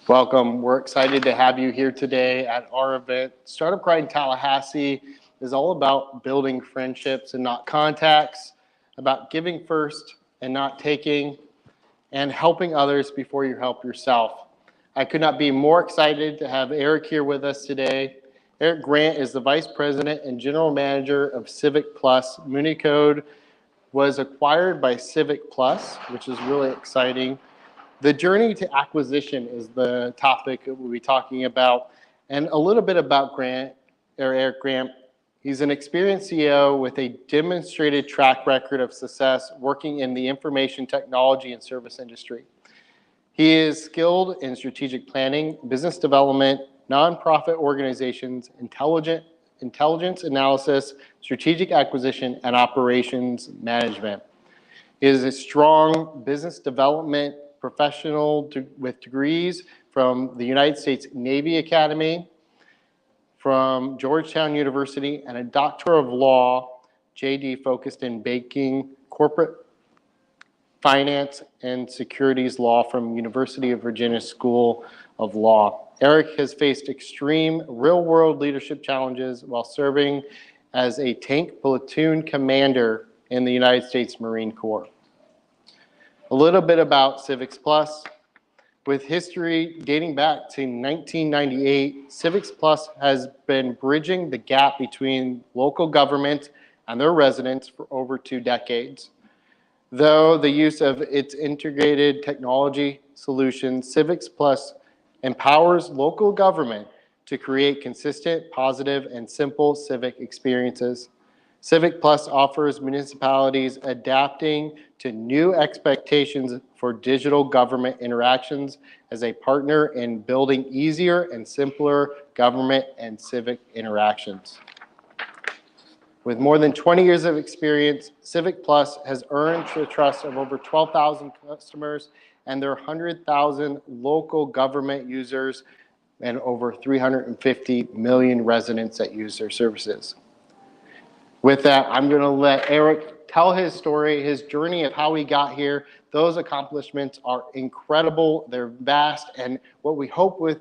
Welcome. We're excited to have you here today at our event. Startup Grind Tallahassee is all about building friendships and not contacts, about giving first and not taking, and helping others before you help yourself. I could not be more excited to have Eric here with us today. Eric Grant is the Vice President and General Manager of CivicPlus. MuniCode was acquired by CivicPlus, which is really exciting. The journey to acquisition is the topic that we'll be talking about, and a little bit about Eric Grant. He's an experienced CEO with a demonstrated track record of success working in the information technology and service industry. He is skilled in strategic planning, business development, nonprofit organizations, intelligence analysis, strategic acquisition, and operations management. He is a strong business development professional with degrees from the United States Navy Academy, from Georgetown University, and a Doctor of Law, JD, focused in banking, corporate finance, and securities law from University of Virginia School of Law. Eric has faced extreme real-world leadership challenges while serving as a tank platoon commander in the United States Marine Corps. A little bit about CivicPlus. With history dating back to 1998, CivicPlus has been bridging the gap between local government and their residents for over 2 decades. Though the use of its integrated technology solutions, CivicPlus empowers local government to create consistent, positive, and simple civic experiences. CivicPlus offers municipalities adapting to new expectations for digital government interactions as a partner in building easier and simpler government and civic interactions. With more than 20 years of experience, CivicPlus has earned the trust of over 12,000 customers and their 100,000 local government users and over 350 million residents that use their services. With that, I'm going to let Eric tell his story, his journey of how he got here. Those accomplishments are incredible. They're vast. And what we hope with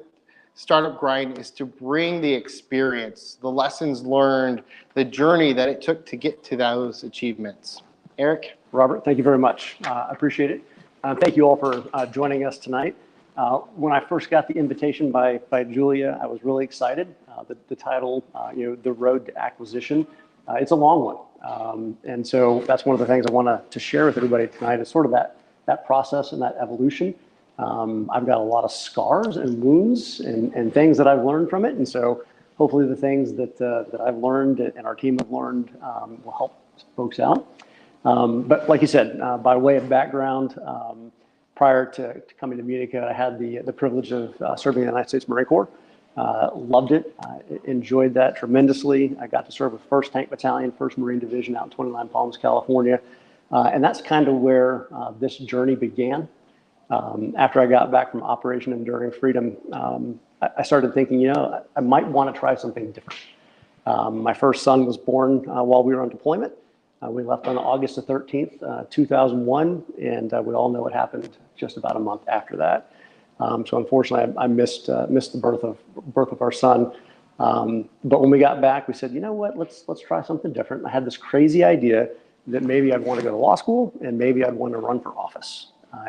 Startup Grind is to bring the experience, the lessons learned, the journey that it took to get to those achievements. Eric? Robert, thank you very much. I appreciate it. Thank you all for joining us tonight. When I first got the invitation by Julia, I was really excited. The title, The Road to Acquisition. It's a long one. And so that's one of the things I want to share with everybody tonight is sort of that process and that evolution. I've got a lot of scars and wounds and things that I've learned from it. And so hopefully the things that I've learned and our team have learned will help folks out. But like you said, by way of background, prior to coming to MuniCode, I had the privilege of serving in the United States Marine Corps. Loved it. Enjoyed that tremendously. I got to serve with 1st Tank Battalion, 1st Marine Division out in 29 Palms, California. And that's kind of where this journey began. After I got back from Operation Enduring Freedom, I started thinking, I might want to try something different. My first son was born while we were on deployment. We left on August the 13th, 2001, and we all know what happened just about a month after that. So unfortunately, I missed the birth of our son. But when we got back, we said, you know what, let's try something different. I had this crazy idea that maybe I'd want to go to law school and maybe I'd want to run for office.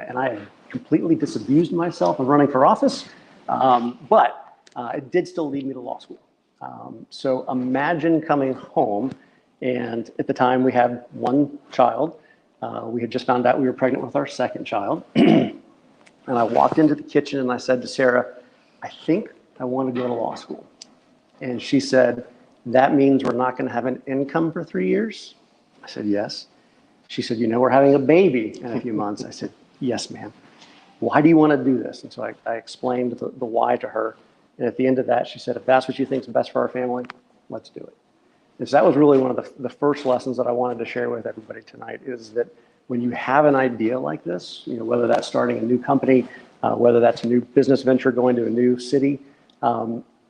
And I had completely disabused myself of running for office, but it did still lead me to law school. So imagine coming home, and at the time we had 1 child. We had just found out we were pregnant with our 2nd child. And I walked into the kitchen and I said to Sarah, I think I want to go to law school. And she said, that means we're not going to have an income for 3 years? I said, yes. She said, we're having a baby in a few months. I said, yes, ma'am. Why do you want to do this? And so I explained the why to her. And at the end of that, she said, if that's what you think is best for our family, let's do it. And so that was really one of the first lessons that I wanted to share with everybody tonight is that when you have an idea like this, whether that's starting a new company, whether that's a new business venture going to a new city,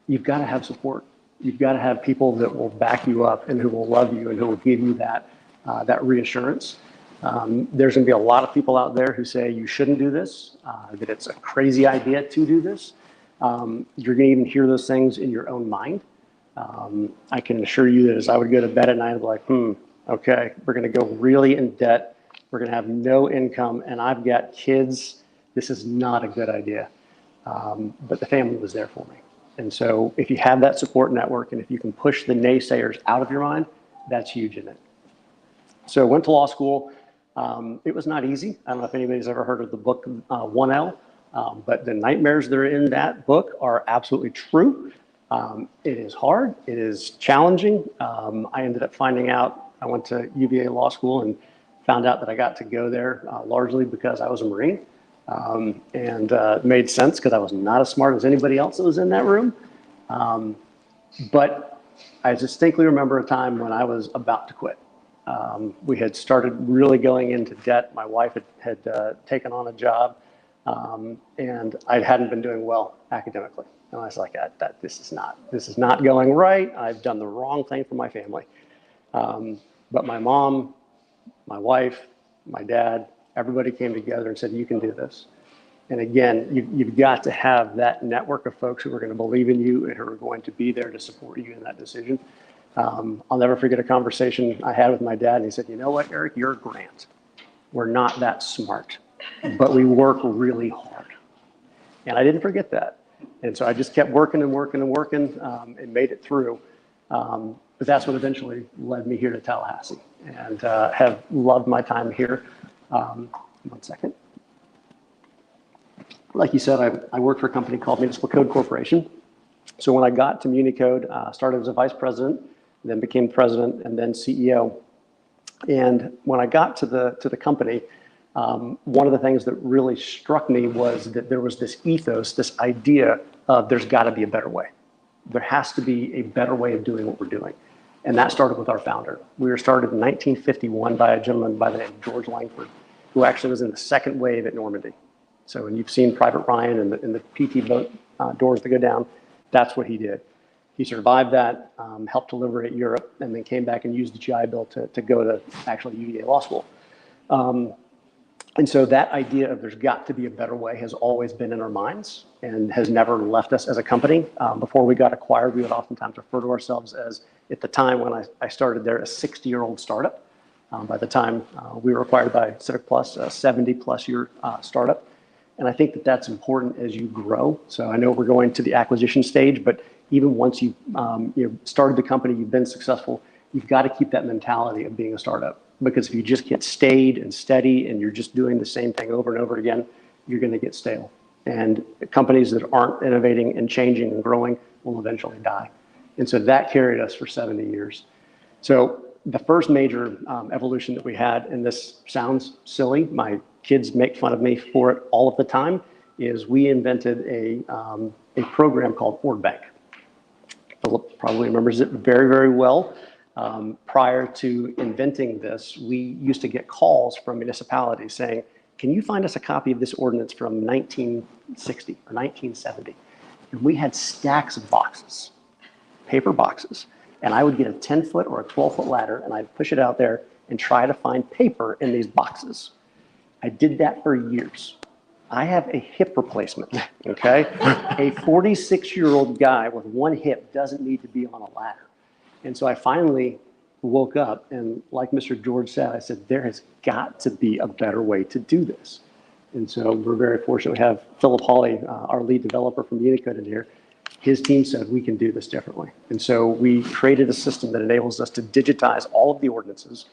you've got to have support. You've got to have people that will back you up and who will love you and who will give you that reassurance. There's going to be a lot of people out there who say you shouldn't do this, that it's a crazy idea to do this. You're going to even hear those things in your own mind. I can assure you that as I would go to bed at night, I'd be like, okay, we're going to go really in debt. We're going to have no income, and I've got kids. This is not a good idea. But the family was there for me. And so if you have that support network, and if you can push the naysayers out of your mind, that's huge in it. So went to law school. It was not easy. I don't know if anybody's ever heard of the book 1L, but the nightmares that are in that book are absolutely true. It is hard. It is challenging. I ended up finding out, I went to UVA Law School and found out that I got to go there largely because I was a Marine. And it made sense because I was not as smart as anybody else that was in that room. But I distinctly remember a time when I was about to quit. We had started really going into debt. My wife had taken on a job, and I hadn't been doing well academically. And I was like, this is not going right. I've done the wrong thing for my family. But my mom, my wife, my dad, everybody came together and said, you can do this. And again, you've got to have that network of folks who are going to believe in you and who are going to be there to support you in that decision. I'll never forget a conversation I had with my dad, and he said, you know what, Eric, you're a Grant. We're not that smart, but we work really hard. And I didn't forget that. And so I just kept working and working and working and made it through. But that's what eventually led me here to Tallahassee, and have loved my time here. 1 second. Like you said, I worked for a company called Municipal Code Corporation. So when I got to MuniCode, started as a vice president, then became president, and then CEO. And when I got to the company, one of the things that really struck me was that there was this ethos, this idea of there's got to be a better way. There has to be a better way of doing what we're doing. And that started with our founder. We were started in 1951 by a gentleman by the name of George Langford, who actually was in the second wave at Normandy. So when you've seen Private Ryan and the PT boat doors that go down, that's what he did. He survived that, helped to liberate Europe, and then came back and used the GI Bill to go to actually UVA Law School. And so that idea of there's got to be a better way has always been in our minds and has never left us as a company. Before we got acquired, we would oftentimes refer to ourselves as, at the time when I started there, a 60-year-old startup. By the time we were acquired by CivicPlus, a 70-plus year startup. And I think that that's important as you grow. So I know we're going to the acquisition stage, but even once you've started the company, you've been successful, you've got to keep that mentality of being a startup. Because if you just get staid and steady and you're just doing the same thing over and over again, you're going to get stale. And companies that aren't innovating and changing and growing will eventually die. And so that carried us for 70 years. So the first major evolution that we had, and this sounds silly, my kids make fun of me for it all of the time, is we invented a program called OrgBank. Philip probably remembers it very, very well. Prior to inventing this, we used to get calls from municipalities saying, can you find us a copy of this ordinance from 1960 or 1970? And we had stacks of boxes, paper boxes. And I would get a 10-foot or a 12-foot ladder, and I'd push it out there and try to find paper in these boxes. I did that for years. I have a hip replacement, okay? A 46-year-old guy with one hip doesn't need to be on a ladder. And so I finally woke up, and like Mr. George said, I said, there has got to be a better way to do this. And so we're very fortunate. We have Philip Hawley, our lead developer from MuniCode in here. His team said, we can do this differently. And so we created a system that enables us to digitize all of the ordinances,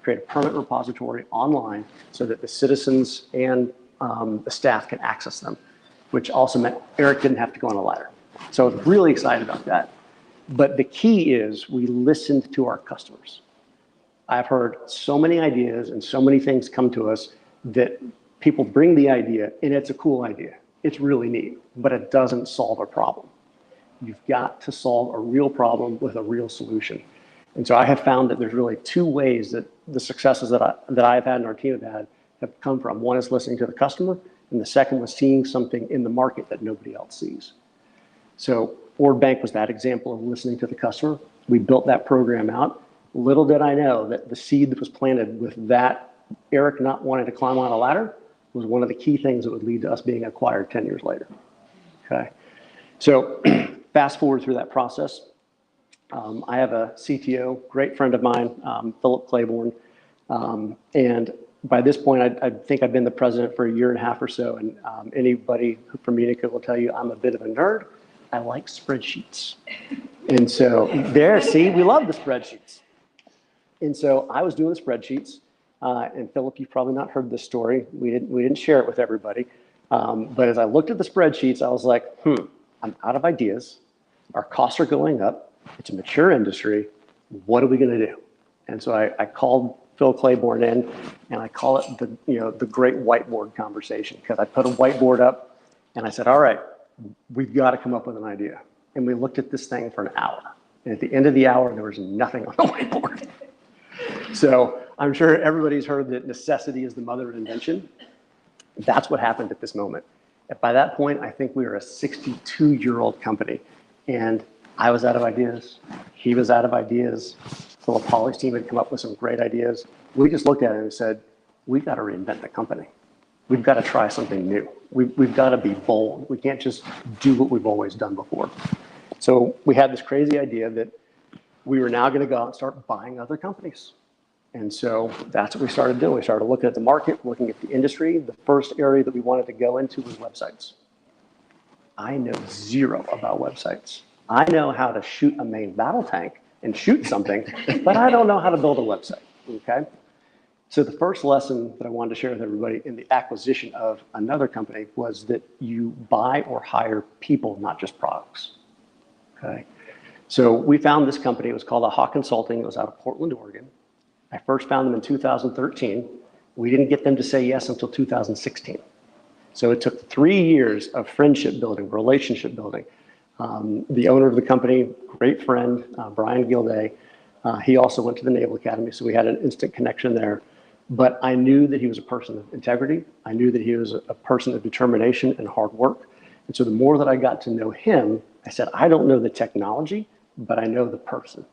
create a permanent repository online so that the citizens and the staff can access them, which also meant Eric didn't have to go on a ladder. So I was really excited about that. But the key is we listened to our customers. I've heard so many ideas and so many things come to us that people bring the idea, and it's a cool idea. It's really neat, but it doesn't solve a problem. You've got to solve a real problem with a real solution. And so I have found that there's really two ways that the successes that I've had and our team have come from. One is listening to the customer, and the second was seeing something in the market that nobody else sees. So OrgBank was that example of listening to the customer. We built that program out. Little did I know that the seed that was planted with that Eric not wanting to climb on a ladder was one of the key things that would lead to us being acquired 10 years later. Okay. So fast forward through that process. I have a CTO, great friend of mine, Philip Claiborne. And by this point, I think I've been the president for a year and a half or so. And anybody from Unica will tell you I'm a bit of a nerd. I like spreadsheets. And so there, see, we love the spreadsheets. And so I was doing the spreadsheets. And Philip, you've probably not heard this story. We didn't share it with everybody. But as I looked at the spreadsheets, I was like, I'm out of ideas. Our costs are going up. It's a mature industry. What are we going to do? And so I called Phil Claiborne in, and I call it the great whiteboard conversation, because I put a whiteboard up and I said, all right, we've got to come up with an idea. And we looked at this thing for an hour. And at the end of the hour, there was nothing on the whiteboard. So I'm sure everybody's heard that necessity is the mother of invention. That's what happened at this moment. By that point, I think we were a 62-year-old company, and I was out of ideas. He was out of ideas. Philip Hawley's team had come up with some great ideas. We just looked at it and said, we've got to reinvent the company. We've got to try something new. We've got to be bold. We can't just do what we've always done before. So we had this crazy idea that we were now going to go out and start buying other companies. And so that's what we started doing. We started looking at the market, looking at the industry. The first area that we wanted to go into was websites. I know zero about websites. I know how to shoot a main battle tank and shoot something, but I don't know how to build a website, okay? So the first lesson that I wanted to share with everybody in the acquisition of another company was that you buy or hire people, not just products, okay? So we found this company. It was called AHA Consulting. It was out of Portland, Oregon. I first found them in 2013. We didn't get them to say yes until 2016. So it took 3 years of friendship building, relationship building. The owner of the company, great friend, Brian Gilday, he also went to the Naval Academy, so we had an instant connection there. But I knew that he was a person of integrity. I knew that he was a person of determination and hard work. And so the more that I got to know him, I said, I don't know the technology, but I know the person.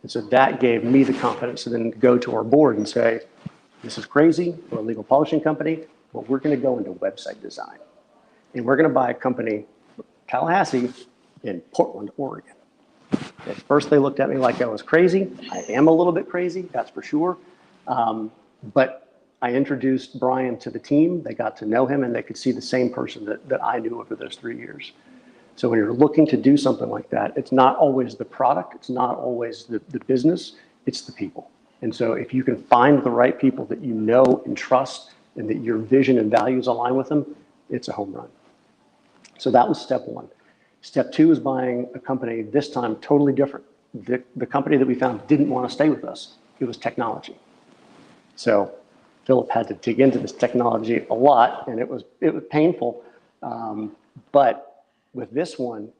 And so that gave me the confidence to then go to our board and say, this is crazy, we're a legal publishing company, but we're going to go into website design. And we're going to buy a company, Tallahassee, in Portland, Oregon. At first, they looked at me like I was crazy. I am a little bit crazy, that's for sure. But I introduced Brian to the team. They got to know him, and they could see the same person that I knew over those 3 years. So when you're looking to do something like that, it's not always the product, it's not always the business, it's the people. And so if you can find the right people that you know and trust, and that your vision and values align with them, it's a home run. So that was step one. Step two is buying a company, this time totally different. The company that we found didn't want to stay with us. It was technology. So Philip had to dig into this technology a lot, and it was painful. But with this one,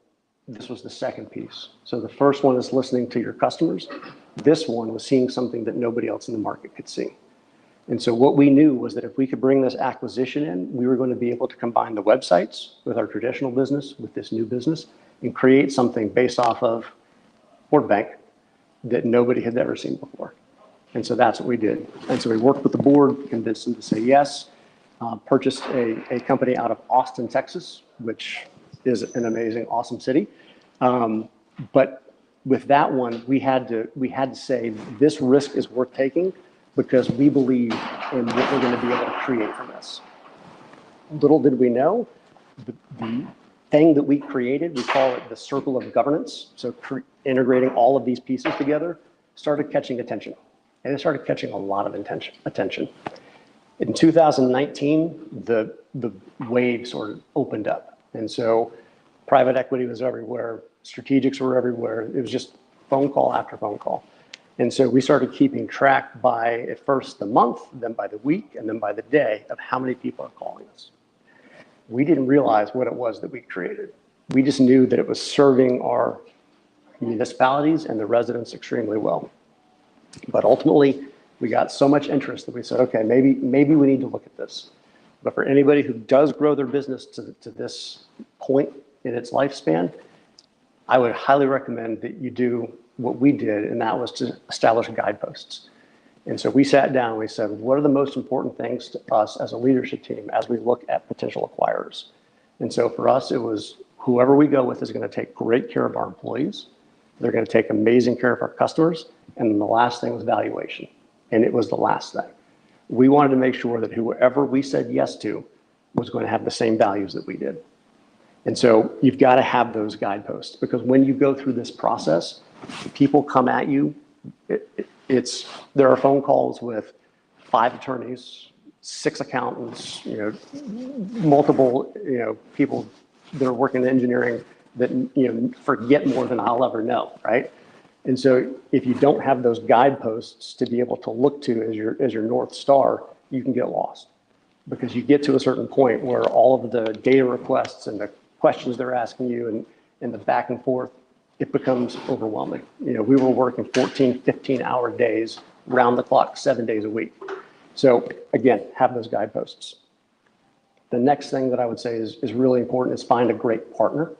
this was the second piece. So the first one is listening to your customers. This one was seeing something that nobody else in the market could see. And so what we knew was that if we could bring this acquisition in, we were going to be able to combine the websites with our traditional business, with this new business, and create something based off of WordBank that nobody had ever seen before. And so that's what we did. And so we worked with the board, convinced them to say yes, purchased a company out of Austin, Texas, which is an amazing, awesome city. But with that one, we had to say this risk is worth taking because we believe in what we're going to be able to create from this. Little did we know, the thing that we created, we call it the circle of governance. So integrating all of these pieces together started catching attention. And it started catching a lot of attention. In 2019, the wave sort of opened up. And so private equity was everywhere. Strategics were everywhere. It was just phone call after phone call. And so we started keeping track by, at first, the month, then by the week, and then by the day of how many people are calling us. We didn't realize what it was that we created. We just knew that it was serving our municipalities and the residents extremely well. But ultimately, we got so much interest that we said, okay, maybe we need to look at this. But for anybody who does grow their business to this point in its lifespan, I would highly recommend that you do what we did, and that was to establish guideposts. And so we sat down and we said, what are the most important things to us as a leadership team as we look at potential acquirers? And so for us, it was whoever we go with is going to take great care of our employees. They're going to take amazing care of our customers. And then the last thing was valuation. And it was the last thing. We wanted to make sure that whoever we said yes to was going to have the same values that we did. And so you've got to have those guideposts, because when you go through this process, people come at you. There are phone calls with 5 attorneys, 6 accountants, multiple, people that are working in engineering that, forget more than I'll ever know, right? And so if you don't have those guideposts to be able to look to as your North Star, you can get lost, because you get to a certain point where all of the data requests and the questions they're asking you and the back and forth, it becomes overwhelming. We were working 14, 15-hour days, round the clock, 7 days a week. So again, have those guideposts. The next thing that I would say is really important is find a great partner.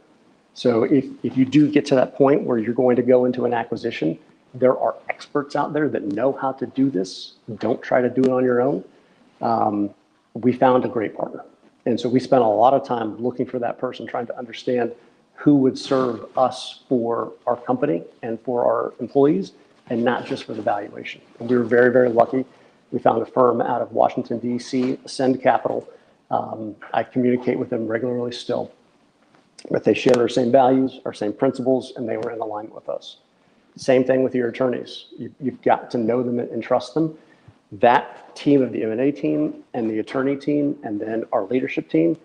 So if you do get to that point where you're going to go into an acquisition, there are experts out there that know how to do this. Don't try to do it on your own. We found a great partner. And so we spent a lot of time looking for that person, trying to understand who would serve us for our company and for our employees, and not just for the valuation. And we were very, very lucky. We found a firm out of Washington, D.C., Ascend Capital. I communicate with them regularly still, but they share our same values, our same principles, and they were in alignment with us. Same thing with your attorneys. You've got to know them and trust them. That team of the M&A team and the attorney team and then our leadership team,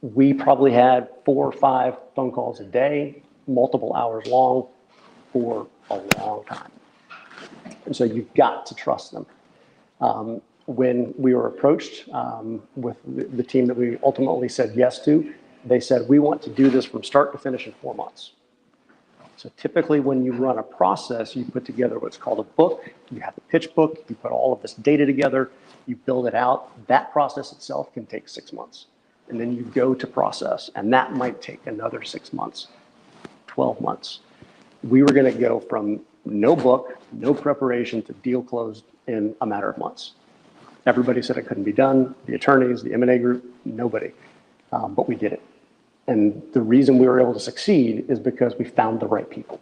we probably had 4 or 5 phone calls a day, multiple hours long, for a long time. And so you've got to trust them. When we were approached with the team that we ultimately said yes to, they said, we want to do this from start to finish in 4 months. So typically when you run a process, you put together what's called a book. You have the pitch book, you put all of this data together, you build it out. That process itself can take 6 months. And then you go to process, and that might take another 6 months, 12 months. We were going to go from no book, no preparation, to deal closed in a matter of months. Everybody said it couldn't be done. The attorneys, the M&A group, nobody. But we did it. And the reason we were able to succeed is because we found the right people.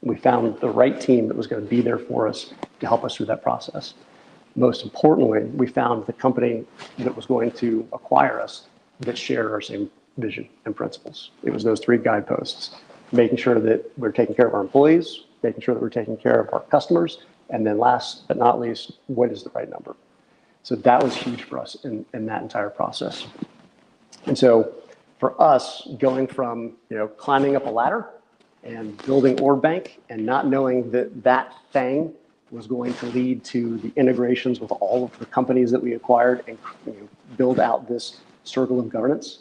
We found the right team that was going to be there for us to help us through that process. Most importantly, we found the company that was going to acquire us that shared our same vision and principles. It was those 3 guideposts: making sure that we're taking care of our employees, making sure that we're taking care of our customers, and then last but not least, what is the right number? So that was huge for us in that entire process. And so for us, going from climbing up a ladder and building Orb Bank and not knowing that thing was going to lead to the integrations with all of the companies that we acquired and build out this circle of governance,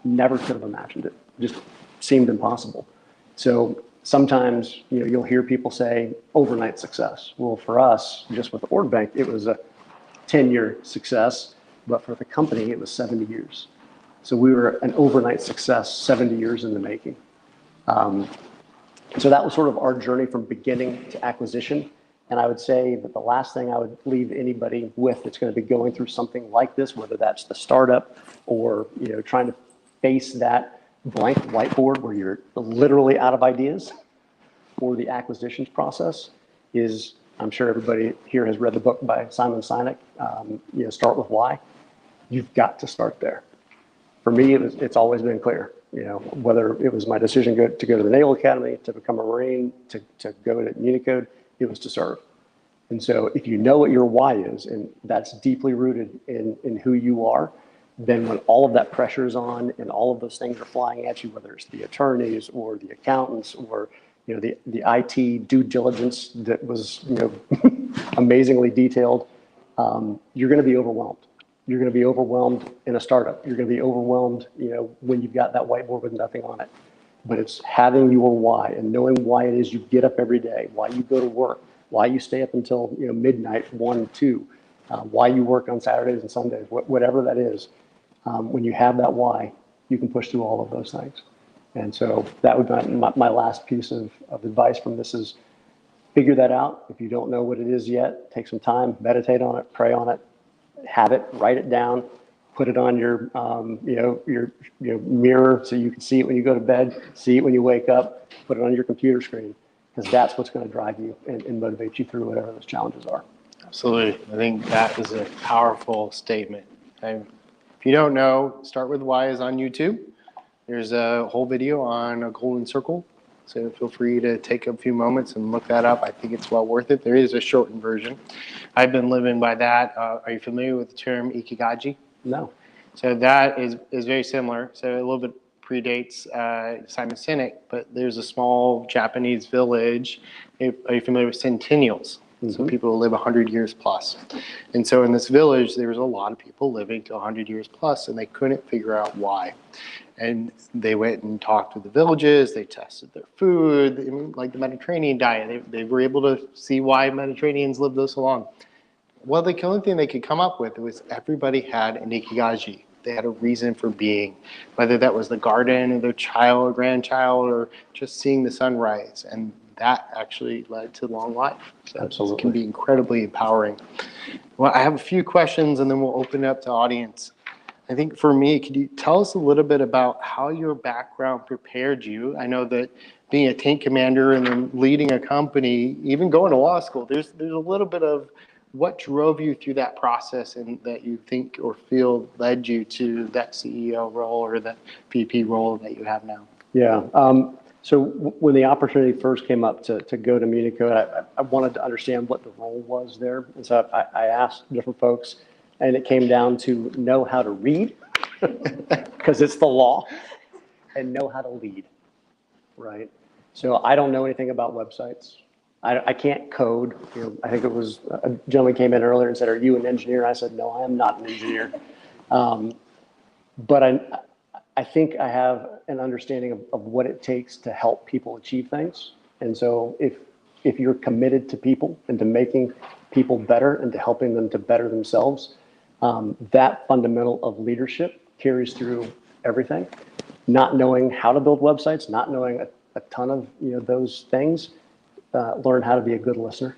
never could have imagined it. Just seemed impossible. So sometimes you'll hear people say overnight success. Well, for us, just with Orb Bank, it was a 10-year success, but for the company, it was 70 years. So we were an overnight success, 70 years in the making. So that was sort of our journey from beginning to acquisition. And I would say that the last thing I would leave anybody with that's going to be going through something like this, whether that's the startup or trying to face that blank whiteboard where you're literally out of ideas, or the acquisitions process, is, I'm sure everybody here has read the book by Simon Sinek, Start With Why. You've got to start there. For me, it's always been clear, whether it was my decision to go to the Naval Academy, to become a Marine, to go to Unicode, it was to serve. And so if you know what your why is, and that's deeply rooted in who you are, then when all of that pressure is on and all of those things are flying at you, whether it's the attorneys or the accountants or the IT due diligence that was amazingly detailed, you're going to be overwhelmed. You're going to be overwhelmed in a startup. You're going to be overwhelmed, when you've got that whiteboard with nothing on it. But it's having your why and knowing why it is you get up every day, why you go to work, why you stay up until midnight, 1, 2, why you work on Saturdays and Sundays, whatever that is. When you have that why, you can push through all of those things. And so that would be my last piece of advice from this is Figure that out. If you don't know what it is yet, take some time, meditate on it, pray on it, have it, write it down, put it on your, your mirror so you can see it when you go to bed, see it when you wake up, put it on your computer screen, because that's what's going to drive you and motivate you through whatever those challenges are. Absolutely. I think that is a powerful statement. If you don't know, Start With Why is on YouTube. There's a whole video on a golden circle. So feel free to take a few moments and look that up. I think it's well worth it. There is a shortened version. I've been living by that. Are you familiar with the term ikigai? No. So that is very similar. So a little bit predates Simon Sinek, but there's a small Japanese village. Are you familiar with centennials? So people who live 100 years plus. And so in this village, there was a lot of people living to 100 years plus, and they couldn't figure out why. And they went and talked with the villages. They tested their food, like the Mediterranean diet. They were able to see why Mediterraneans lived so long. Well, the only thing they could come up with was everybody had an ikigai. They had a reason for being, whether that was the garden of their child or grandchild or just seeing the sunrise. And that actually led to long life. So Absolutely. It can be incredibly empowering. Well, I have a few questions and then we'll open it up to audience. I think for me, could you tell us a little bit about how your background prepared you? I know that being a tank commander and then leading a company, even going to law school, there's a little bit of what drove you through that process and that you think or feel led you to that CEO role or that VP role that you have now? Yeah. So when the opportunity first came up to go to Municode, I wanted to understand what the role was there. And so I asked different folks, and it came down to know how to read, because it's the law, and know how to lead, right? So I don't know anything about websites. I can't code. I think it was a gentleman came in earlier and said, "Are you an engineer?" I said, "No, I am not an engineer." But I think I have an understanding of what it takes to help people achieve things. And so if you're committed to people and to making people better and to helping them to better themselves, that fundamental of leadership carries through everything. Not knowing how to build websites, not knowing a ton of those things, learn how to be a good listener.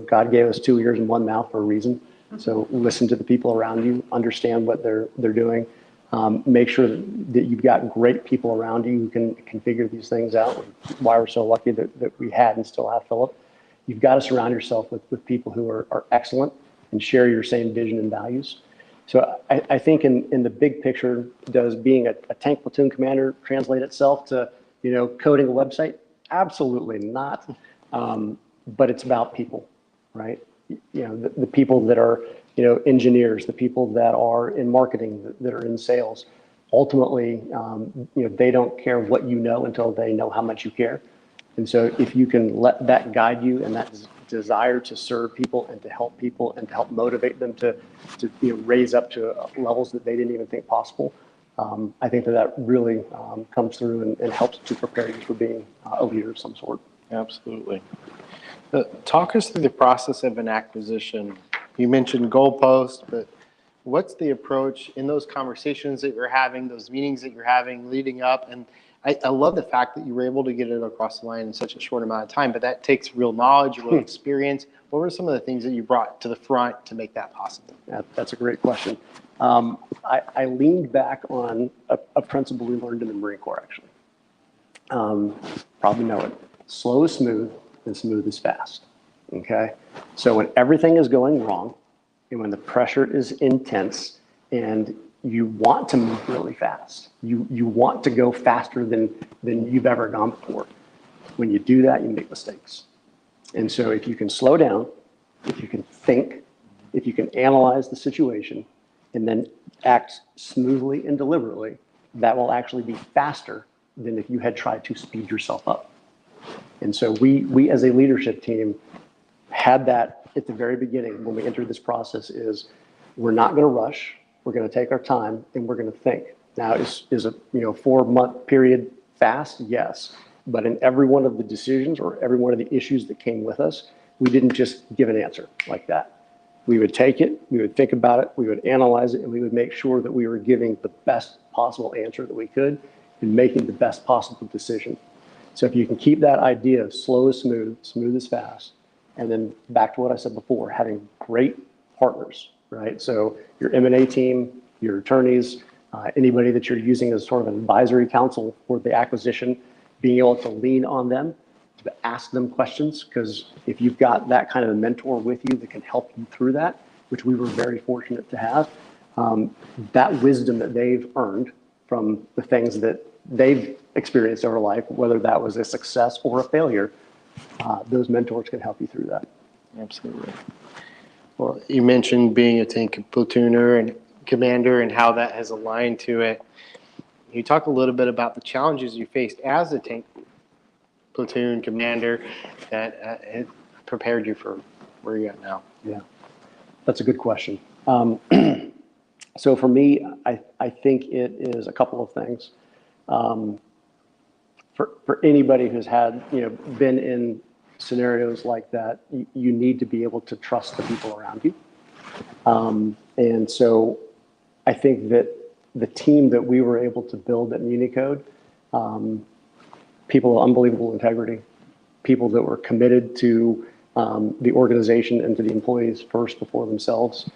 God gave us 2 ears and 1 mouth for a reason. So listen to the people around you, understand what they're doing. Make sure that you've got great people around you who can figure these things out. Why we're so lucky that we had and still have Philip. You've got to surround yourself with people who are excellent and share your same vision and values. So I think in the big picture, does being a tank platoon commander translate itself to coding a website? Absolutely not. But it's about people, right? The people that are engineers, the people that are in marketing, that are in sales. Ultimately, they don't care what you know until they know how much you care. And so if you can let that guide you and that desire to serve people and to help people and to help motivate them to raise up to levels that they didn't even think possible, I think that really comes through and helps to prepare you for being a leader of some sort. Absolutely. Talk us through the process of an acquisition. You mentioned goalposts, but what's the approach in those conversations that you're having, those meetings that you're having leading up? And I love the fact that you were able to get it across the line in such a short amount of time, but that takes real knowledge, real experience. What were some of the things that you brought to the front to make that possible? That's a great question. I leaned back on a principle we learned in the Marine Corps, actually. Probably know it. Slow is smooth and smooth is fast. Okay? So when everything is going wrong and when the pressure is intense and you want to move really fast, you want to go faster than you've ever gone before. When you do that, you make mistakes. And so if you can slow down, if you can think, if you can analyze the situation and then act smoothly and deliberately, that will actually be faster than if you had tried to speed yourself up. And so we as a leadership team had that at the very beginning when we entered this process is we're not going to rush. We're going to take our time and we're going to think. Now, is a 4-month period fast? Yes. But in every one of the decisions or every one of the issues that came with us, we didn't just give an answer like that. We would take it, we would think about it, we would analyze it, and we would make sure that we were giving the best possible answer that we could and making the best possible decision. So if you can keep that idea of slow is smooth, smooth is fast, and then back to what I said before, having great partners, right? So your M&A team, your attorneys, anybody that you're using as sort of an advisory council for the acquisition, being able to lean on them, to ask them questions, because if you've got that kind of a mentor with you that can help you through that, which we were very fortunate to have, that wisdom that they've earned from the things that they've experienced over life, whether that was a success or a failure, those mentors can help you through that. Absolutely. Well, you mentioned being a tank platooner and commander and how that has aligned to it. Can you talk a little bit about the challenges you faced as a tank platoon commander that it prepared you for where you're at now? Yeah, that's a good question. So for me, I think it is a couple of things. For anybody who's had, been in scenarios like that, you need to be able to trust the people around you. And so I think that the team that we were able to build at Municode, people of unbelievable integrity, people that were committed to the organization and to the employees first before themselves.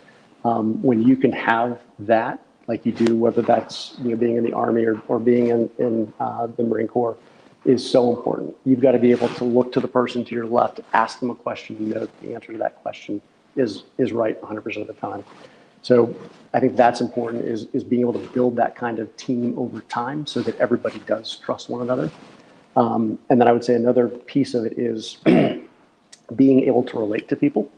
When you can have that, like you do, whether that's being in the Army or being in the Marine Corps, is so important. You've got to be able to look to the person to your left, ask them a question, and know that the answer to that question is right 100% of the time. So I think that's important, is being able to build that kind of team over time so that everybody does trust one another. And then I would say another piece of it is being able to relate to people.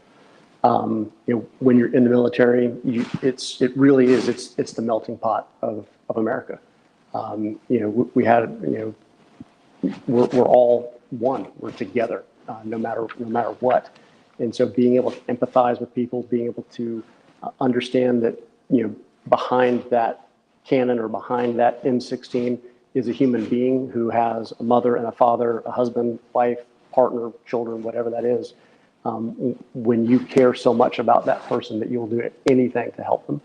When you're in the military, it really is, it's the melting pot of America. We had, we're all one, we're together, no matter what. And so being able to empathize with people, being able to understand that, behind that cannon or behind that M16 is a human being who has a mother and a father, a husband, wife, partner, children, whatever that is. When you care so much about that person that you'll do anything to help them,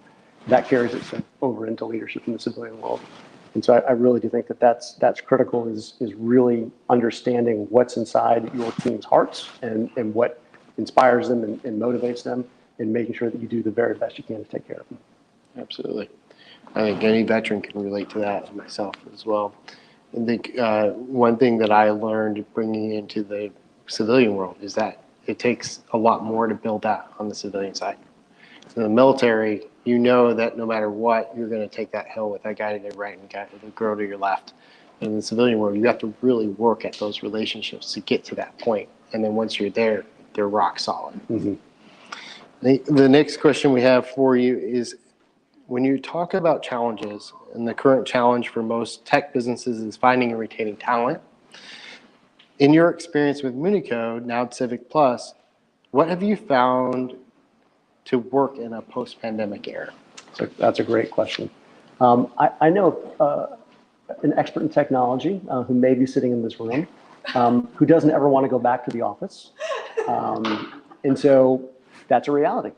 that carries itself over into leadership in the civilian world. And so I really do think that that's critical, is really understanding what's inside your team's hearts and what inspires them and motivates them, and making sure that you do the very best you can to take care of them. Absolutely. I think any veteran can relate to that, myself as well. I think one thing that I learned bringing into the civilian world is that it takes a lot more to build that on the civilian side. In the military, you know that no matter what, you're going to take that hill with that guy to your right and the girl to your left. In the civilian world, you have to really work at those relationships to get to that point. And then once you're there, they're rock solid. Mm-hmm. The next question we have for you is, when you talk about challenges, and the current challenge for most tech businesses is finding and retaining talent, in your experience with Municode, now at CivicPlus, what have you found to work in a post-pandemic era? So that's a great question. I know an expert in technology who may be sitting in this room, who doesn't ever want to go back to the office. And so that's a reality,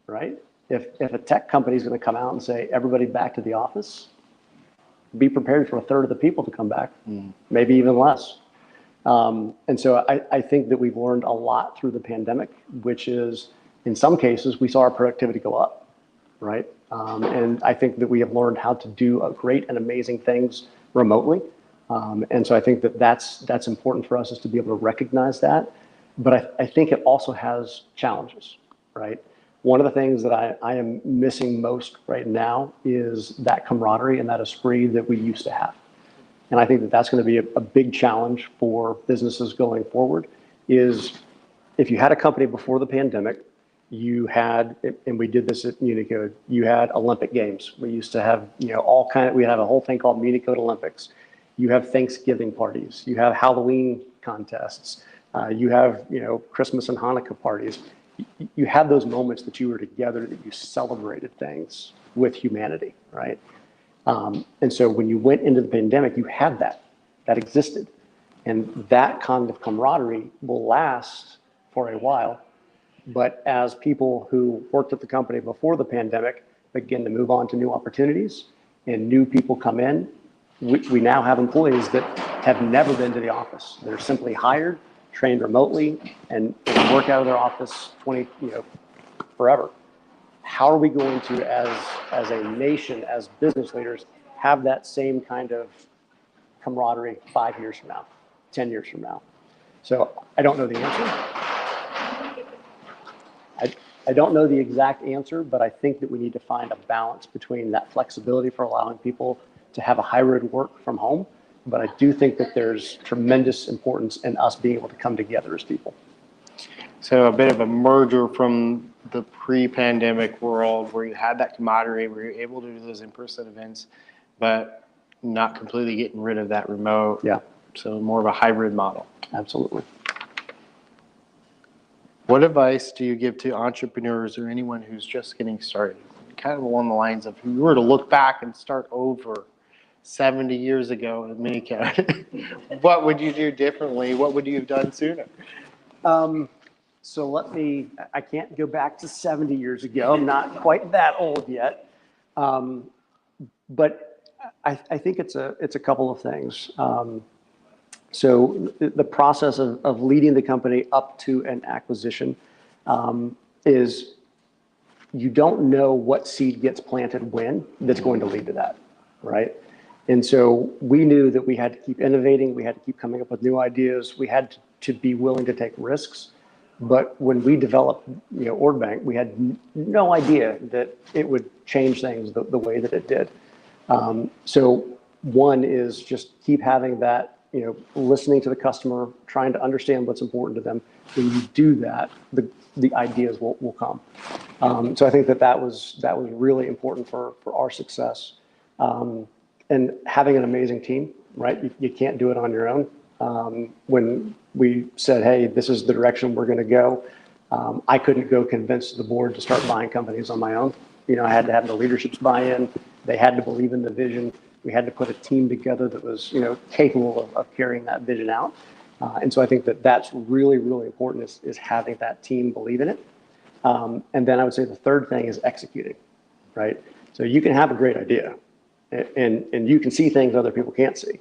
right? If a tech company is going to come out and say, everybody back to the office, be prepared for a third of the people to come back, maybe even less. And so I think that we've learned a lot through the pandemic, which is, in some cases, we saw our productivity go up, right? And I think that we have learned how to do great and amazing things remotely. And so I think that that's important for us, is to be able to recognize that. But I think it also has challenges, right? One of the things that I am missing most right now is that camaraderie and that esprit that we used to have. And I think that that's going to be a big challenge for businesses going forward, is if you had a company before the pandemic, you had, and we did this at Municode, you had Olympic Games. We used to have, we had a whole thing called Municode Olympics. You have Thanksgiving parties, you have Halloween contests, you have, Christmas and Hanukkah parties. You had those moments that you were together, that you celebrated things with humanity, right? And so when you went into the pandemic, you had that existed. And that kind of camaraderie will last for a while. But as people who worked at the company before the pandemic begin to move on to new opportunities and new people come in, we now have employees that have never been to the office. They're simply hired, trained remotely, and work out of their office forever. How are we going to, as a nation, as business leaders, have that same kind of camaraderie 5 years from now, 10 years from now? So I don't know the answer. I don't know the exact answer, but I think that we need to find a balance between that flexibility for allowing people to have a hybrid work from home. But I do think that there's tremendous importance in us being able to come together as people. So a bit of a merger from the pre-pandemic world where you had that camaraderie, where you're able to do those in-person events, but not completely getting rid of that remote. Yeah. So more of a hybrid model. Absolutely. What advice do you give to entrepreneurs or anyone who's just getting started? Kind of along the lines of, if you were to look back and start over 70 years ago in Minicode, what would you do differently? What would you have done sooner? So I can't go back to 70 years ago. I'm not quite that old yet. But I think it's a couple of things. So the process of leading the company up to an acquisition is you don't know what seed gets planted when that's going to lead to that, right? And so we knew that we had to keep innovating. We had to keep coming up with new ideas. We had to be willing to take risks. But when we developed, OrdBank, we had no idea that it would change things the way that it did. So one is just keep having that, listening to the customer, trying to understand what's important to them. When you do that, the ideas will come. So I think that was really important for our success. And having an amazing team, right? You can't do it on your own. When we said, hey, this is the direction we're going to go, I couldn't go convince the board to start buying companies on my own. I had to have the leadership's buy-in. They had to believe in the vision. We had to put a team together that was, capable of carrying that vision out. And so I think that's really, really important is having that team believe in it. And then I would say the third thing is executing, right? So you can have a great idea and you can see things other people can't see.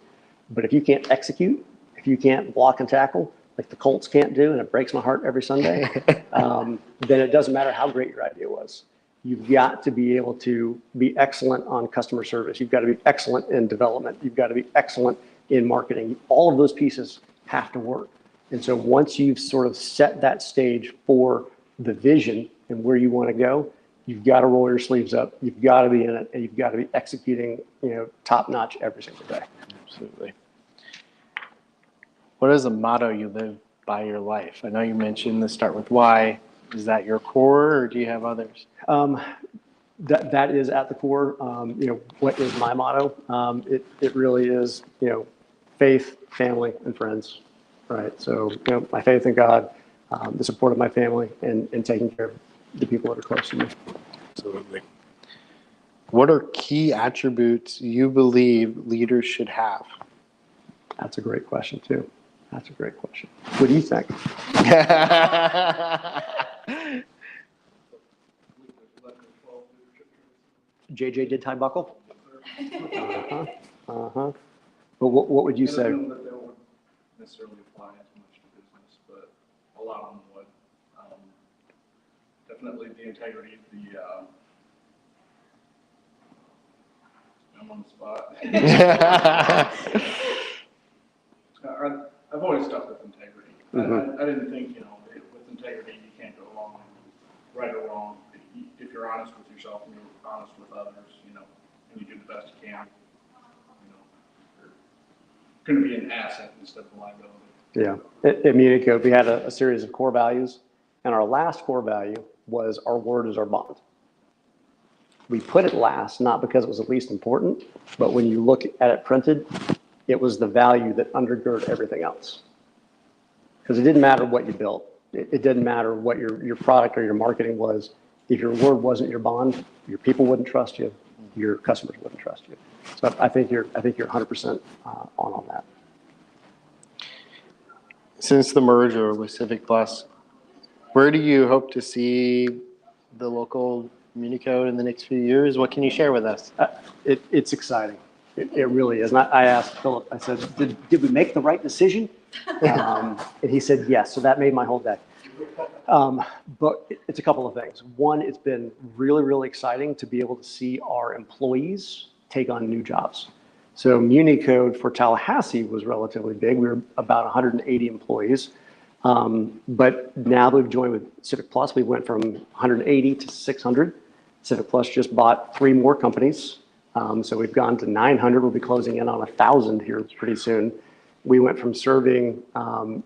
But if you can't execute, if you can't block and tackle, like the Colts can't do, and it breaks my heart every Sunday, then it doesn't matter how great your idea was. You've got to be able to be excellent on customer service. You've got to be excellent in development. You've got to be excellent in marketing. All of those pieces have to work. And so once you've sort of set that stage for the vision and where you want to go, you've got to roll your sleeves up. You've got to be in it, and you've got to be executing, top notch every single day. Absolutely. What is a motto you live by your life? I know you mentioned the start with why. Is that your core, or do you have others? That is at the core. What is my motto? It really is, faith, family, and friends, right? So, my faith in God, the support of my family, and taking care of the people that are close to me. Absolutely. What are key attributes you believe leaders should have? That's a great question, too. That's a great question. What do you think? JJ did tie buckle? But what would you say? That they won't necessarily apply too much to business, but a lot of them would. Definitely the integrity, I'm on the spot. I've always stuck with integrity. Mm-hmm. I didn't think, with integrity, you can't go wrong, right or wrong. If you're honest with yourself and you're honest with others, and you do the best you can, you're going to be an asset instead of a liability. Yeah. At Munico, we had a series of core values, and our last core value was our word is our bond. We put it last, not because it was the least important, but when you look at it printed, it was the value that undergirded everything else. Because it didn't matter what you built. It didn't matter what your product or your marketing was. If your word wasn't your bond, your people wouldn't trust you. Your customers wouldn't trust you. So I think you're 100% on that. Since the merger with CivicPlus, where do you hope to see the local Minicode in the next few years? What can you share with us? It's exciting. It really is. And I asked Philip, I said, did we make the right decision? And he said, yes. So that made my whole day. But it's a couple of things. One, it's been really, really exciting to be able to see our employees take on new jobs. So MuniCode for Tallahassee was relatively big. We were about 180 employees. But now that we've joined with CivicPlus, we went from 180 to 600. CivicPlus just bought 3 more companies. So we've gone to 900. We'll be closing in on 1,000 here pretty soon. We went from serving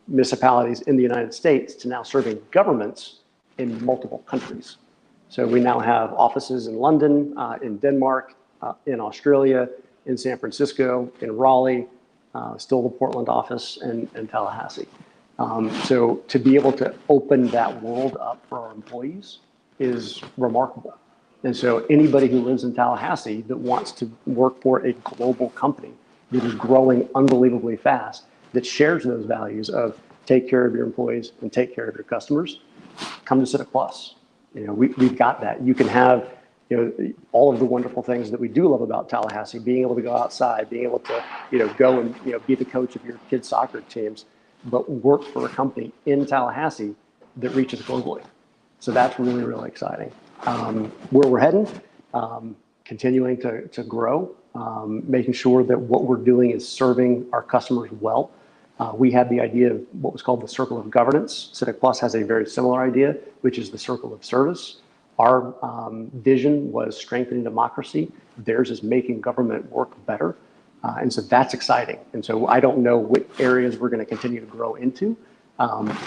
municipalities in the United States to now serving governments in multiple countries. So we now have offices in London, in Denmark, in Australia, in San Francisco, in Raleigh, still the Portland office, and Tallahassee. So to be able to open that world up for our employees is remarkable. And so anybody who lives in Tallahassee that wants to work for a global company that is growing unbelievably fast, that shares those values of take care of your employees and take care of your customers, come to CivicPlus. We've got that. You can have all of the wonderful things that we do love about Tallahassee, being able to go outside, being able to go and be the coach of your kids' soccer teams, but work for a company in Tallahassee that reaches globally. So that's really, really exciting. Where we're heading, continuing to grow, making sure that what we're doing is serving our customers well. We had the idea of what was called the circle of governance. CivicPlus has a very similar idea, which is the circle of service. Our vision was strengthening democracy. Theirs is making government work better. And so that's exciting. And so I don't know what areas we're going to continue to grow into,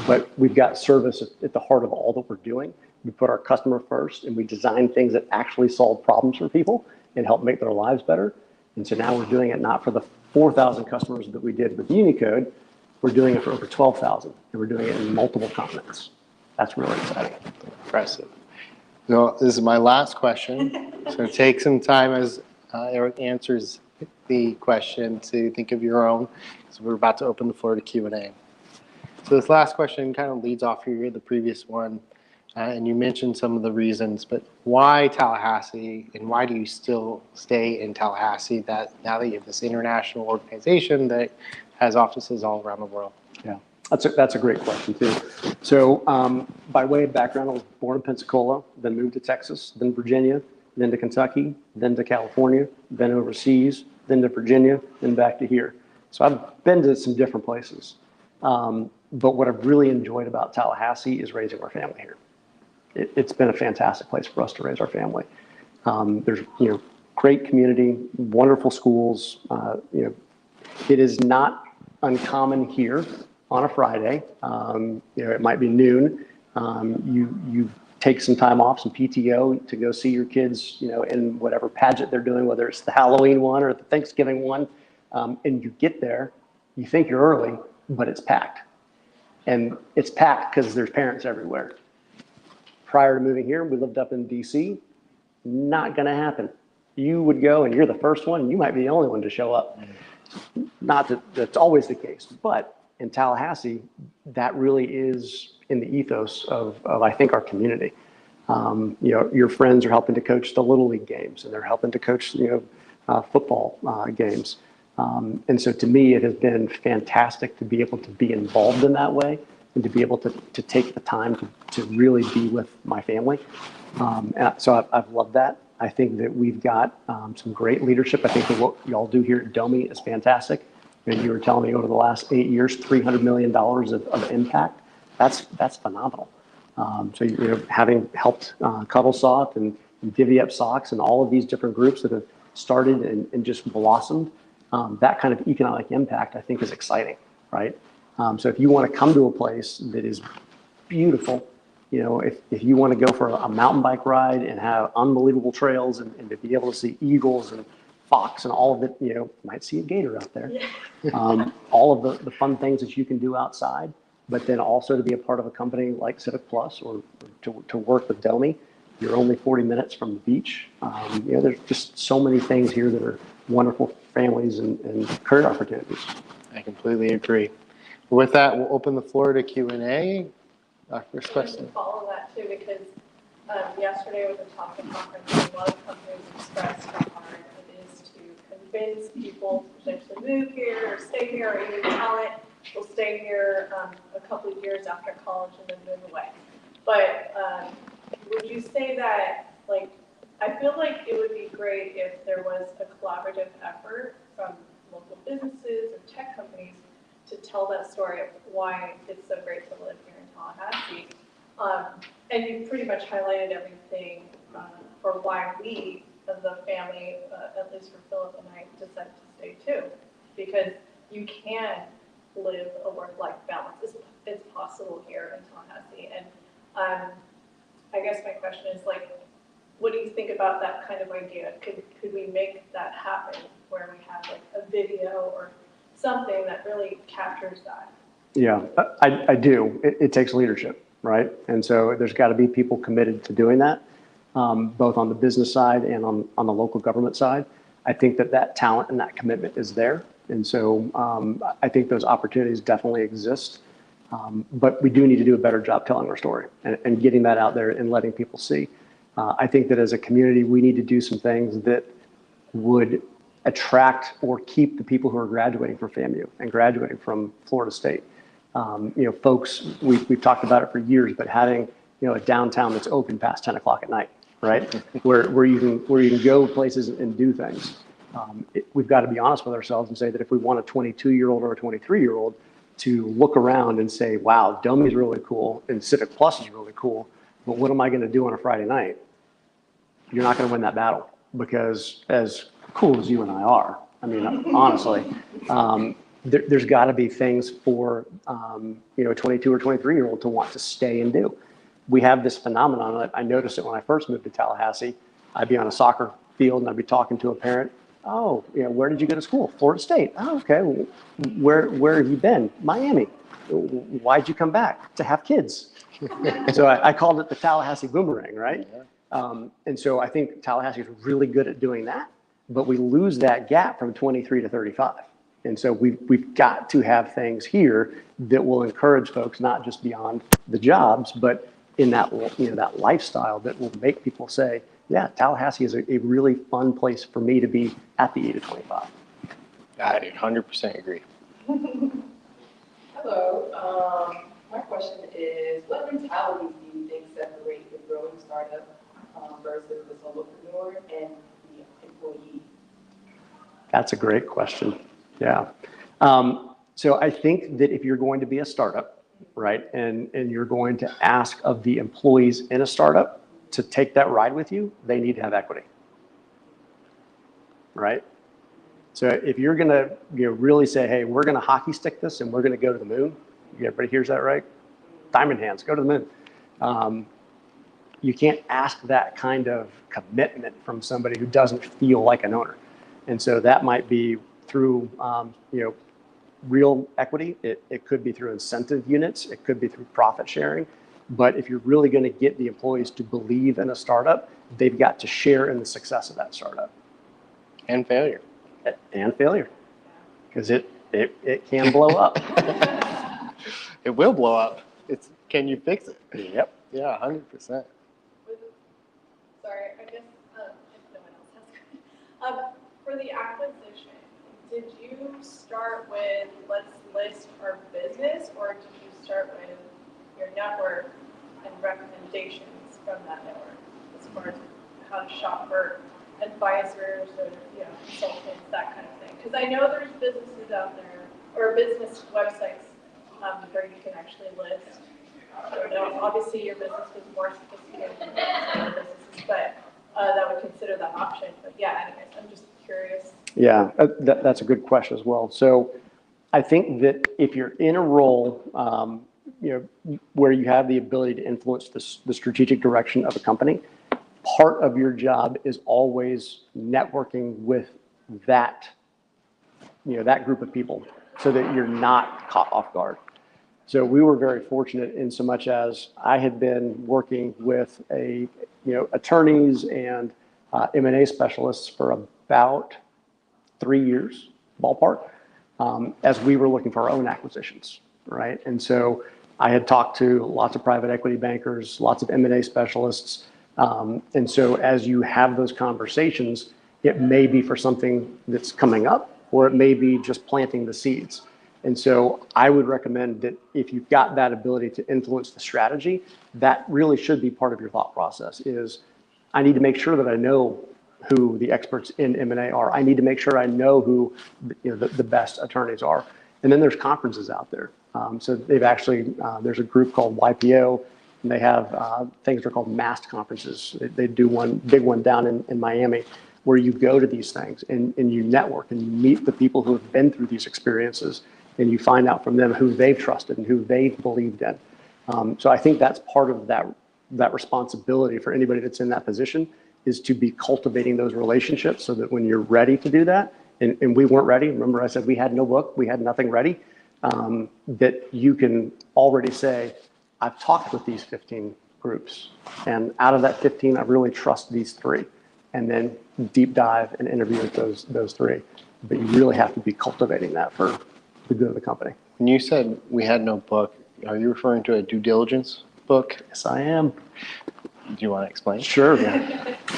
but we've got service at the heart of all that we're doing. We put our customer first, and we design things that actually solve problems for people and help make their lives better. And so now we're doing it not for the 4,000 customers that we did with MuniCode. We're doing it for over 12,000, and we're doing it in multiple continents. That's really exciting. Impressive. No, this is my last question. So take some time as Eric answers the question to think of your own. So we're about to open the floor to Q&A. So this last question kind of leads off the previous one. And you mentioned some of the reasons, but why Tallahassee, and why do you still stay in Tallahassee now that you have this international organization that has offices all around the world? Yeah, that's a great question too. So by way of background, I was born in Pensacola, then moved to Texas, then Virginia, then to Kentucky, then to California, then overseas, then to Virginia, then back to here. So I've been to some different places. But what I've really enjoyed about Tallahassee is raising our family here. It's been a fantastic place for us to raise our family. There's great community, wonderful schools. It is not uncommon here on a Friday. It might be noon. You take some time off, some PTO to go see your kids, in whatever pageant they're doing, whether it's the Halloween one or the Thanksgiving one. And you get there, you think you're early, but it's packed. And it's packed because there's parents everywhere. Prior to moving here, we lived up in DC. Not going to happen. You would go and you're the first one, and you might be the only one to show up. Not that that's always the case, but in Tallahassee, that really is in the ethos of I think, our community. Your friends are helping to coach the Little League games, and they're helping to coach football games. And so to me, it has been fantastic to be able to be involved in that way, and to be able to take the time to really be with my family. And so I've loved that. I think that we've got some great leadership. I think that what y'all do here at Domi is fantastic. And you were telling me over the last 8 years, $300 million of impact. That's phenomenal. So having helped Cuddlesoft and Divvy Up Socks and all of these different groups that have started and just blossomed, that kind of economic impact I think is exciting, right? So if you want to come to a place that is beautiful, if you want to go for a mountain bike ride and have unbelievable trails and to be able to see eagles and fox and all of it, you might see a gator out there. Yeah. All of the fun things that you can do outside, but then also to be a part of a company like CivicPlus or to work with Domi. You're only 40 minutes from the beach. There's just so many things here that are wonderful families and career opportunities. I completely agree. With that, we'll open the floor to Q&A. First question. To follow that too, because yesterday with the talking conference, a lot of companies expressed how hard it is to convince people to potentially move here or stay here, or even talent will stay here a couple of years after college and then move away. But would you say that, like, I feel like it would be great if there was a collaborative effort from local businesses or tech companies to tell that story of why it's so great to live here in Tallahassee. And you pretty much highlighted everything for why we, as a family, at least for Philip and I, decided to stay too. Because you can live a work-life balance. It's possible here in Tallahassee. And I guess my question is, like, what do you think about that kind of idea? Could we make that happen where we have like a video or something that really captures that? Yeah, I do. It takes leadership, right? And so there's got to be people committed to doing that, both on the business side and on the local government side. I think that talent and that commitment is there. And so I think those opportunities definitely exist. But we do need to do a better job telling our story and getting that out there and letting people see. I think that as a community, we need to do some things that would attract or keep the people who are graduating from FAMU and graduating from Florida State. Folks, we've talked about it for years, but having, a downtown that's open past 10 o'clock at night, right? where you can go places and do things. We've got to be honest with ourselves and say that if we want a 22-year-old or a 23-year-old to look around and say, wow, Domi's really cool and CivicPlus is really cool, but what am I going to do on a Friday night? You're not going to win that battle, because as cool as you and I are, I mean, honestly, there's got to be things for a 22 or 23-year-old to want to stay and do. We have this phenomenon. I noticed it when I first moved to Tallahassee. I'd be on a soccer field and I'd be talking to a parent. Oh, where did you go to school? Florida State. Oh, okay. Well, where have you been? Miami. Why'd you come back? To have kids. So I called it the Tallahassee boomerang, right? And so I think Tallahassee is really good at doing that, but we lose that gap from 23 to 35. And so we've got to have things here that will encourage folks, not just beyond the jobs, but in that, that lifestyle that will make people say, yeah, Tallahassee is a really fun place for me to be at the age of 25. I 100% agree. Hello. My question is, what mentalities do you think separate the growing startup versus the solopreneur and the employee? That's a great question. Yeah. So I think that if you're going to be a startup, right, and you're going to ask of the employees in a startup to take that ride with you, they need to have equity, right? So if you're going to really say, hey, we're going to hockey stick this and we're going to go to the moon, everybody hears that, right? Diamond hands, go to the moon. You can't ask that kind of commitment from somebody who doesn't feel like an owner. And so that might be through, real equity. It could be through incentive units. It could be through profit sharing. But if you're really going to get the employees to believe in a startup, they've got to share in the success of that startup. And failure. And failure. Because it can blow up. It will blow up. Can you fix it? Yep. Yeah, 100%. Sorry, I guess if no one else has. For the acquisition, did you start with let's list our business, or did you start with your network and recommendations from that network as far as how to shop for advisors or consultants, that kind of thing? Because I know there's businesses out there or business websites where you can actually list. Obviously your business was more sophisticated than other businesses, but that would consider that option. But yeah, anyways, I'm just curious. Yeah, that's a good question as well. So I think that if you're in a role, where you have the ability to influence the strategic direction of a company, part of your job is always networking with that, that group of people so that you're not caught off guard. So we were very fortunate in so much as I had been working with attorneys and M&A specialists for about 3 years, ballpark, as we were looking for our own acquisitions, right? And so I had talked to lots of private equity bankers, lots of M&A specialists. And so as you have those conversations, It may be for something that's coming up, or it may be just planting the seeds. And so I would recommend that if you've got that ability to influence the strategy, that really should be part of your thought process is, I need to make sure that I know who the experts in M&A are. I need to make sure I know who the best attorneys are. And then there's conferences out there. So they've actually, there's a group called YPO, and they have things that are called MAST conferences. They do one big one down in Miami, where you go to these things and you network and you meet the people who have been through these experiences, and you find out from them who they've trusted and who they've believed in. So I think that's part of that responsibility for anybody that's in that position, is to be cultivating those relationships so that when you're ready to do that, and we weren't ready, remember I said we had no book, we had nothing ready, that you can already say, I've talked with these 15 groups, and out of that 15, I really trust these 3, and then deep dive and interview with those 3. But you really have to be cultivating that for the good of the company. When you said we had no book, are you referring to a due diligence book? Yes, I am. Do you want to explain? Sure.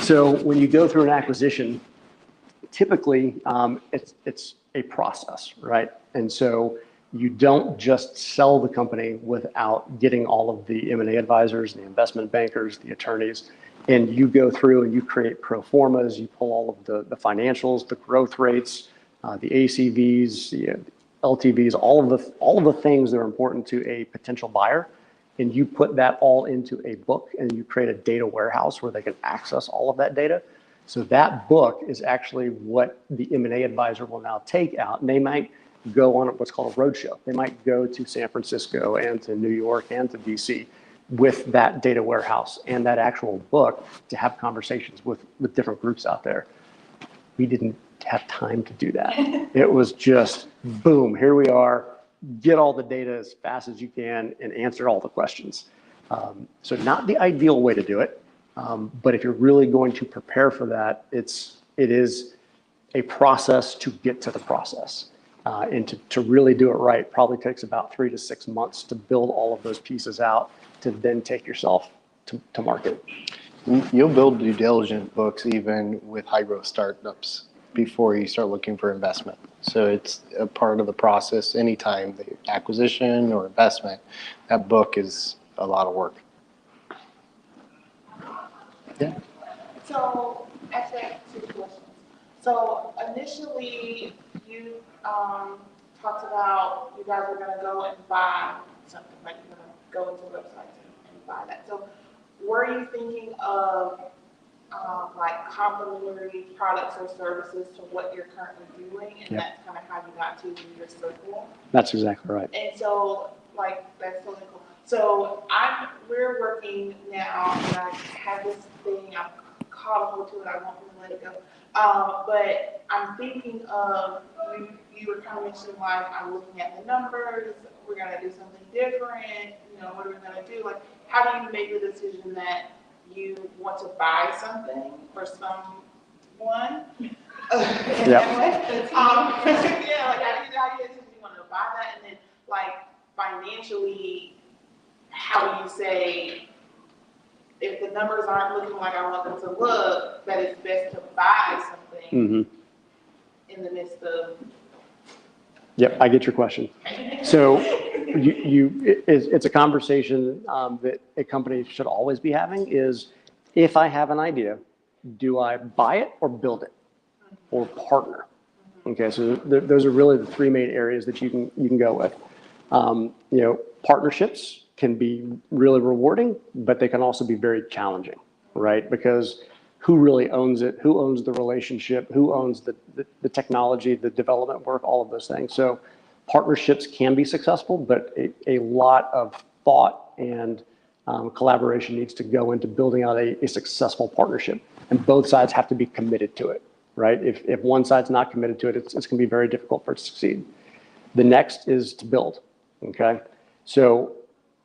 So when you go through an acquisition, typically it's a process, right? And so you don't just sell the company without getting all of the M&A advisors, the investment bankers, the attorneys, and you go through and you create pro formas, you pull all of the financials, the growth rates, the ACVs, the LTVs, all of the things that are important to a potential buyer, and you put that all into a book, and you create a data warehouse where they can access all of that data. So that book is actually what the M&A advisor will now take out, and they might go on what's called a roadshow. They might go to San Francisco and to New York and to DC with that data warehouse and that actual book to have conversations with different groups out there. We didn't have time to do that. It was just boom, here we are, get all the data as fast as you can and answer all the questions. So not the ideal way to do it, but if you're really going to prepare for that, it is a process to get to the process. And to really do it right probably takes about 3 to 6 months to build all of those pieces out to then take yourself to market. You'll build due diligence books even with high growth startups before you start looking for investment. So it's a part of the process. Anytime the acquisition or investment, that book is a lot of work. Yeah. So actually, I have 2 questions. So initially, you talked about you guys were going to go and buy something, like you're going to go into websites and buy that. So were you thinking of like complementary products or services to what you're currently doing, and that's kind of how you got to your circle? That's exactly right. And so, like, that's totally cool. So we're working now, and I have this thing, I've caught a hold to it, I won't really let it go. But I'm thinking of, you were kind of mentioning, like, I'm looking at the numbers, we're gonna do something different, what are we gonna do? Like, how do you make the decision that you want to buy something for someone? Yeah, like, how do you want to buy that, and then, like, financially, how do you say, if the numbers aren't looking like I want them to look, that it's best to buy something in the midst of? Yep, I get your question. So it's a conversation that a company should always be having is, if I have an idea, do I buy it or build it or partner? Okay, so those are really the 3 main areas that you can go with. Partnerships can be really rewarding, but they can also be very challenging, right? Because who really owns it? Who owns the relationship? Who owns the technology, the development work, all of those things. So partnerships can be successful, but a lot of thought and collaboration needs to go into building out a successful partnership. And both sides have to be committed to it, right? If one side's not committed to it, it's going to be very difficult for it to succeed. The next is to build, okay? So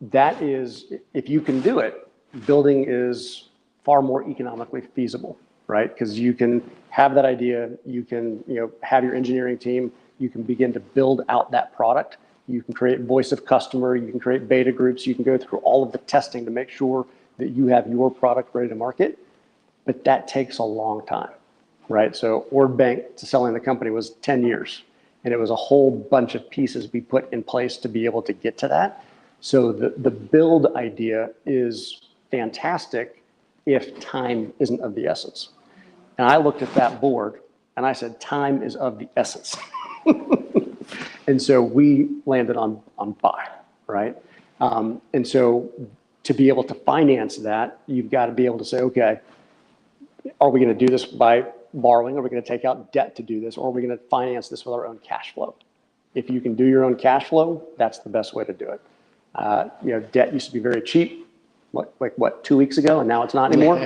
that is, if you can do it, building is far more economically feasible, right? Because you can have that idea, you can have your engineering team, you can begin to build out that product, you can create voice of customer, you can create beta groups, you can go through all of the testing to make sure that you have your product ready to market, but that takes a long time. right? So Ord Bank to selling the company was 10 years. And it was a whole bunch of pieces we put in place to be able to get to that. So the build idea is fantastic if time isn't of the essence. And I looked at that board and I said, time is of the essence. And so we landed on buy, right? And so to be able to finance that, you've got to be able to say, okay, are we going to do this by borrowing? Are we going to take out debt to do this? Or are we going to finance this with our own cash flow? If you can do your own cash flow, that's the best way to do it. Debt used to be very cheap, like 2 weeks ago, and now it's not anymore.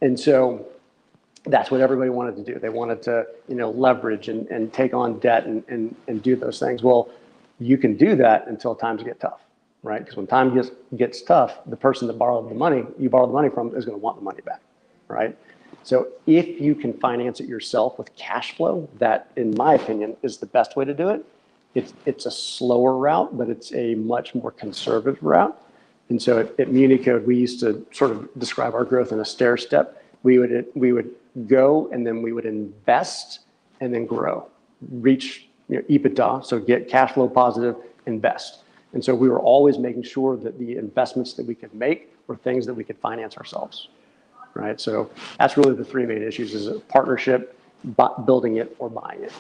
And so that's what everybody wanted to do. They wanted to, leverage and take on debt and do those things. Well, you can do that until times get tough, right? Because when time gets tough, the person that you borrowed the money from is going to want the money back, right? So if you can finance it yourself with cash flow, that, in my opinion, is the best way to do it. It's a slower route, but it's a much more conservative route. And so at MuniCode, we used to sort of describe our growth in a stair step. We would go and then we would invest and then grow, reach EBITDA, so get cash flow positive, invest. And so we were always making sure that the investments that we could make were things that we could finance ourselves. Right, so that's really the three main issues: is a partnership, building it, or buying it.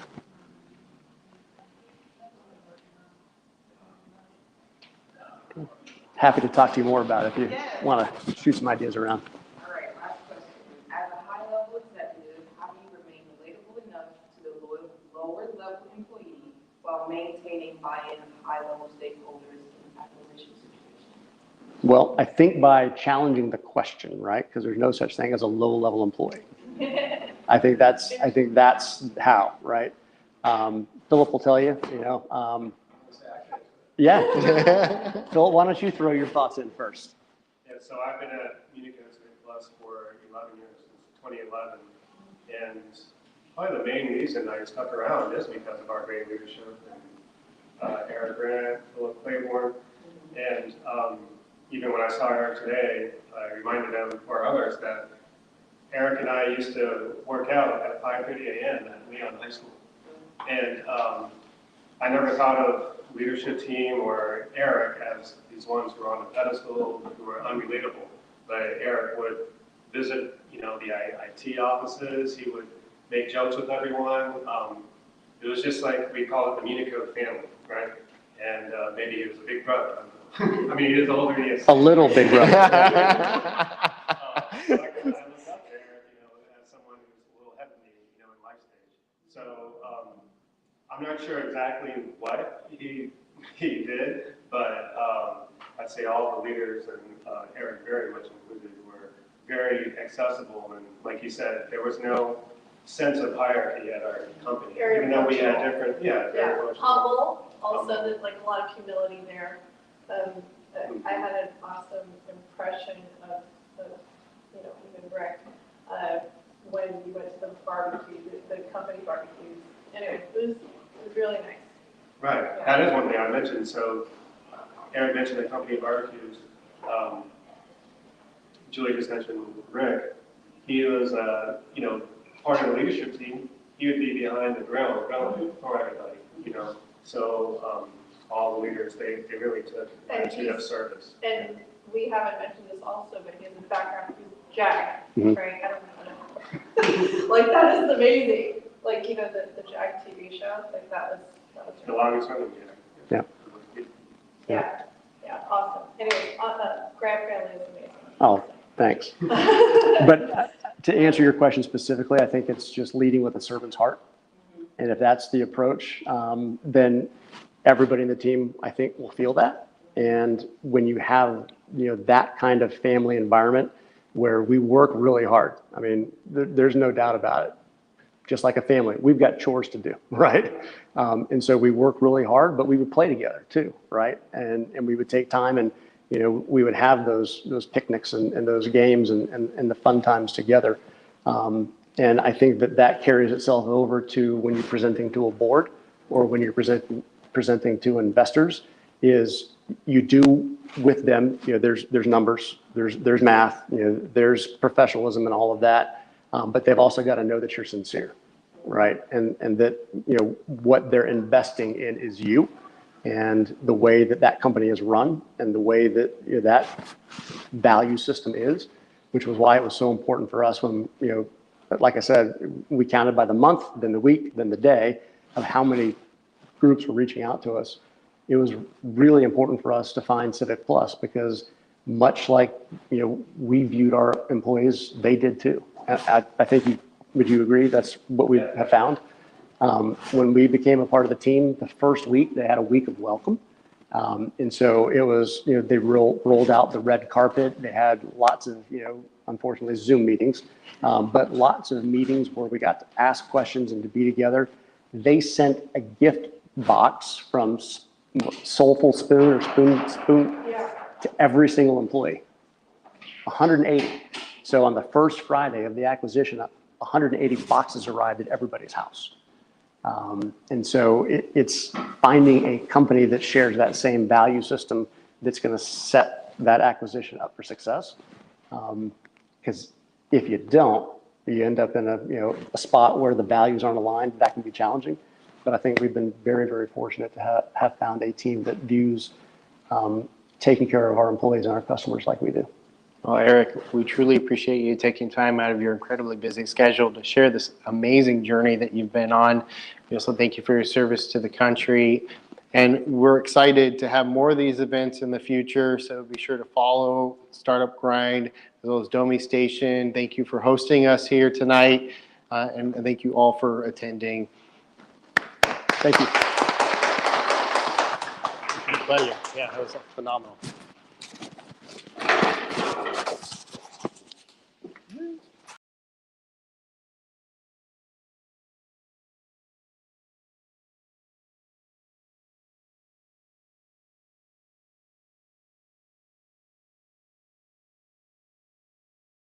Happy to talk to you more about it if you want to shoot some ideas around. All right, last question. As a high-level executive, how do you remain relatable enough to the lower-level employee while maintaining buy-in of high-level stakeholders in acquisition situations? Well, I think by challenging the question, right? Because there's no such thing as a low-level employee. I think that's how, right? Philip will tell you, yeah. Philip, why don't you throw your thoughts in first? Yeah, so I've been at CivicPlus for 11 years, since 2011. And probably the main reason I stuck around is because of our great leadership and Eric Grant, Philip Claiborne. And even when I saw Eric today, I reminded him, or others, that Eric and I used to work out at 5:30 a.m. at Leon High School. And I never thought of leadership team or Eric as these ones who are on a pedestal, who are unrelatable. But Eric would visit, the IT offices. He would make jokes with everyone. It was just like, we call it the MuniCode family, right? And maybe he was a big brother. I mean, he is older than he is. A little big brother. I look up there, as someone who's a little ahead of me, in life stage. So I'm not sure exactly what he did, but I'd say all the leaders, and Eric very much included, were very accessible. And like you said, there was no sense of hierarchy at our company, even though we had different, very humble. Also, there's like a lot of humility there. I had an awesome impression of even Rick when you went to the barbecue, the company barbecues. Anyway, it was really nice. Right, Yeah. That is one thing I mentioned. So Eric mentioned the company barbecues. Julie just mentioned Rick. He was, part of the leadership team. He would be behind the grill for everybody, So all the leaders, they really took attitude of service. And we haven't mentioned this also, but he has a background, he's Jag, right? I don't know. Like, that is amazing. Like, the Jag TV show, like that was The longest running, Yeah, awesome. Anyway, Grant family is amazing. Oh, thanks. But to answer your question specifically, I think it's just leading with a servant's heart. And if that's the approach, then everybody in the team, I think, will feel that. And when you have, that kind of family environment where we work really hard, I mean, there's no doubt about it. Just like a family, we've got chores to do, right? And so we work really hard, but we would play together too, right? And we would take time, and we would have those picnics and those games and the fun times together. And I think that carries itself over to when you're presenting to a board or when you're presenting to investors. Is you do with them, there's numbers, there's math, there's professionalism and all of that. but they've also got to know that you're sincere, right? And that, what they're investing in is you and the way that that company is run and the way that that value system is, which was why it was so important for us when, like I said, we counted by the month, then the week, then the day of how many groups were reaching out to us. It was really important for us to find CivicPlus because much like, we viewed our employees, they did too. I think, would you agree? That's what we have found. When we became a part of the team, the first week, they had a week of welcome. And so it was, they rolled out the red carpet. They had lots of, unfortunately, Zoom meetings, but lots of meetings where we got to ask questions and to be together. They sent a gift box from Soulful Spoon or Spoon to every single employee, 180. So on the first Friday of the acquisition, 180 boxes arrived at everybody's house. And so it's finding a company that shares that same value system that's going to set that acquisition up for success. Because if you don't, you end up in a spot where the values aren't aligned. That can be challenging. But I think we've been very, very fortunate to have found a team that views taking care of our employees and our customers like we do. Well, Eric, we truly appreciate you taking time out of your incredibly busy schedule to share this amazing journey that you've been on. We also thank you for your service to the country. And we're excited to have more of these events in the future. So be sure to follow Startup Grind as well as Domi Station. Thank you for hosting us here tonight. And thank you all for attending. Thank you. Pleasure. Yeah, that was phenomenal.